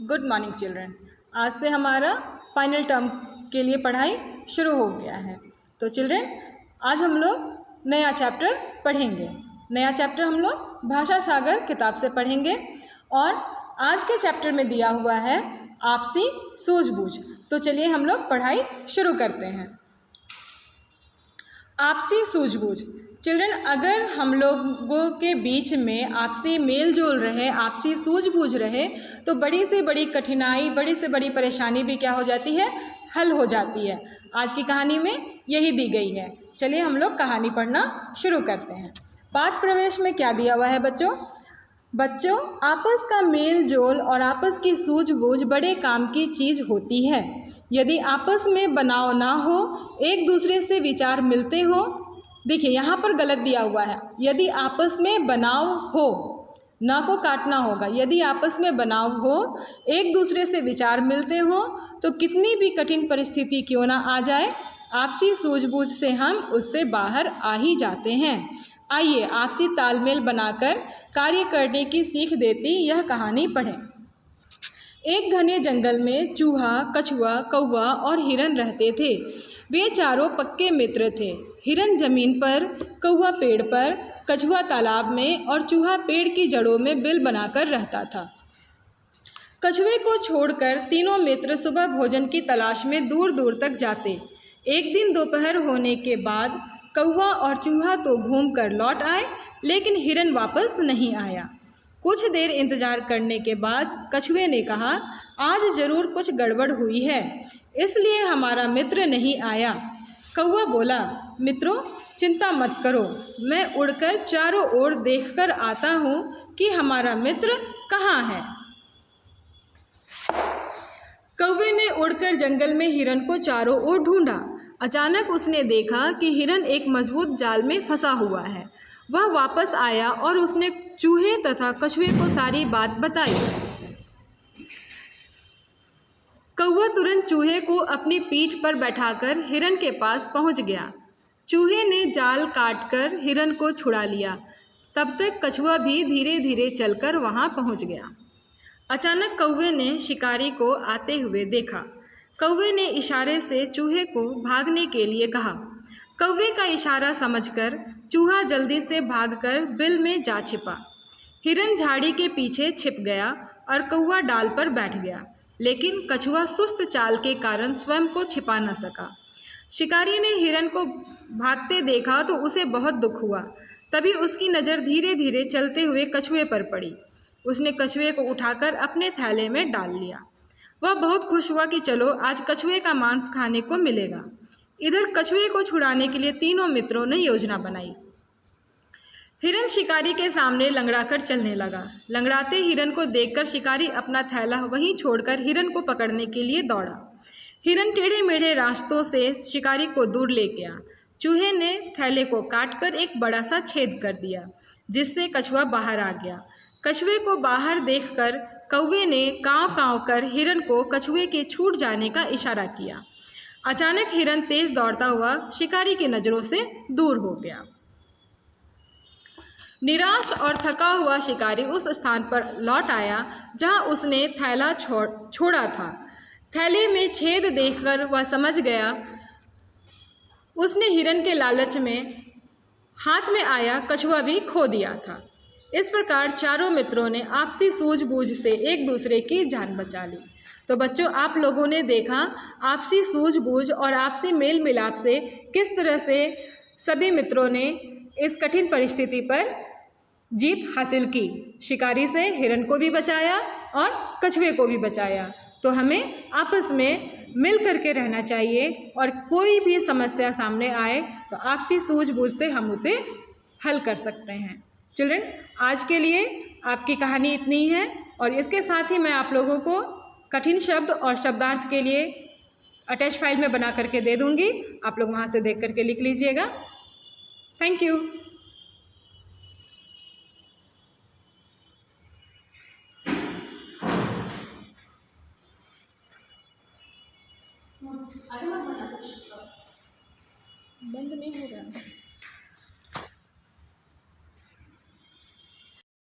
Good morning children. आज से हमारा फाइनल टर्म के लिए पढ़ाई शुरू हो गया है। तो चिल्ड्रन आज हम लोग नया चैप्टर पढ़ेंगे। नया चैप्टर हम लोग भाषा सागर किताब से पढ़ेंगे और आज के चैप्टर में दिया हुआ है आपसी सूझबूझ। तो चलिए हम लोग पढ़ाई शुरू करते हैं। आपसी सूझबूझ। चिल्ड्रन अगर हम लोगों के बीच में आपसी मेल जोल रहे, आपसी सूझबूझ रहे तो बड़ी से बड़ी कठिनाई, बड़ी से बड़ी परेशानी भी क्या हो जाती है, हल हो जाती है। आज की कहानी में यही दी गई है। चलिए हम लोग कहानी पढ़ना शुरू करते हैं। पाठ प्रवेश में क्या दिया हुआ है बच्चों आपस का मेल जोल और आपस की सूझबूझ बड़े काम की चीज़ होती है। यदि आपस में बनाव ना हो, एक दूसरे से विचार मिलते हो, देखिए यहाँ पर गलत दिया हुआ है। यदि आपस में बनाव हो, ना को काटना होगा। यदि आपस में बनाव हो, एक दूसरे से विचार मिलते हो तो कितनी भी कठिन परिस्थिति क्यों ना आ जाए, आपसी सूझबूझ से हम उससे बाहर आ ही जाते हैं। आइए आपसी तालमेल बनाकर कार्य करने की सीख देती यह कहानी पढ़ें। एक घने जंगल में चूहा, कछुआ, कौवा और हिरन रहते थे। वे चारों पक्के मित्र थे। हिरन जमीन पर, कौवा पेड़ पर, कछुआ तालाब में और चूहा पेड़ की जड़ों में बिल बनाकर रहता था। कछुए को छोड़कर तीनों मित्र सुबह भोजन की तलाश में दूर दूर तक जाते। एक दिन दोपहर होने के बाद कौवा और चूहा तो घूम कर लौट आए, लेकिन हिरन वापस नहीं आया। कुछ देर इंतजार करने के बाद कछुए ने कहा, आज जरूर कुछ गड़बड़ हुई है, इसलिए हमारा मित्र नहीं आया। कौवा बोला, मित्रों चिंता मत करो, मैं उड़कर चारों ओर देखकर आता हूँ कि हमारा मित्र कहाँ है। कौवे ने उड़कर जंगल में हिरन को चारों ओर ढूंढा। अचानक उसने देखा कि हिरन एक मजबूत जाल में फंसा हुआ है। वह वापस आया और उसने चूहे तथा कछुए को सारी बात बताई। कौवा तुरंत चूहे को अपनी पीठ पर बैठाकर हिरन के पास पहुंच गया। चूहे ने जाल काटकर हिरन को छुड़ा लिया। तब तक कछुआ भी धीरे धीरे चलकर वहां पहुंच गया। अचानक कौवे ने शिकारी को आते हुए देखा। कौवे ने इशारे से चूहे को भागने के लिए कहा। कौवे का इशारा समझकर चूहा जल्दी से भागकर बिल में जा छिपा। हिरन झाड़ी के पीछे छिप गया और कौवा डाल पर बैठ गया, लेकिन कछुआ सुस्त चाल के कारण स्वयं को छिपा न सका। शिकारी ने हिरन को भागते देखा तो उसे बहुत दुख हुआ। तभी उसकी नज़र धीरे धीरे चलते हुए कछुए पर पड़ी। उसने कछुए को उठाकर अपने थैले में डाल लिया। वह बहुत खुश हुआ कि चलो आज कछुए का मांस खाने को मिलेगा। इधर कछुए को छुड़ाने के लिए तीनों मित्रों ने योजना बनाई। हिरन शिकारी के सामने लंगड़ाकर चलने लगा। लंगड़ाते हिरन को देखकर शिकारी अपना थैला वहीं छोड़कर हिरन को पकड़ने के लिए दौड़ा। हिरन टेढ़े मेढ़े रास्तों से शिकारी को दूर ले गया। चूहे ने थैले को काटकर एक बड़ा सा छेद कर दिया, जिससे कछुआ बाहर आ गया। कछुए को बाहर देखकर कौवे ने काँव काँव कर हिरन को कछुए के छूट जाने का इशारा किया। अचानक हिरन तेज दौड़ता हुआ शिकारी की नज़रों से दूर हो गया। निराश और थका हुआ शिकारी उस स्थान पर लौट आया जहां उसने थैला छोड़ा था। थैले में छेद देखकर वह समझ गया। उसने हिरन के लालच में हाथ में आया कछुआ भी खो दिया था। इस प्रकार चारों मित्रों ने आपसी सूझबूझ से एक दूसरे की जान बचा ली। तो बच्चों आप लोगों ने देखा आपसी सूझबूझ और आपसी मेल मिलाप से किस तरह से सभी मित्रों ने इस कठिन परिस्थिति पर जीत हासिल की। शिकारी से हिरन को भी बचाया और कछुए को भी बचाया। तो हमें आपस में मिल करके रहना चाहिए और कोई भी समस्या सामने आए तो आपसी सूझबूझ से हम उसे हल कर सकते हैं। चिल्ड्रन आज के लिए आपकी कहानी इतनी है और इसके साथ ही मैं आप लोगों को कठिन शब्द और शब्दार्थ के लिए अटैच फाइल में बना करके दे दूँगी। आप लोग वहाँ से देख करके लिख लीजिएगा। Thank you. बंद नहीं हो रहा।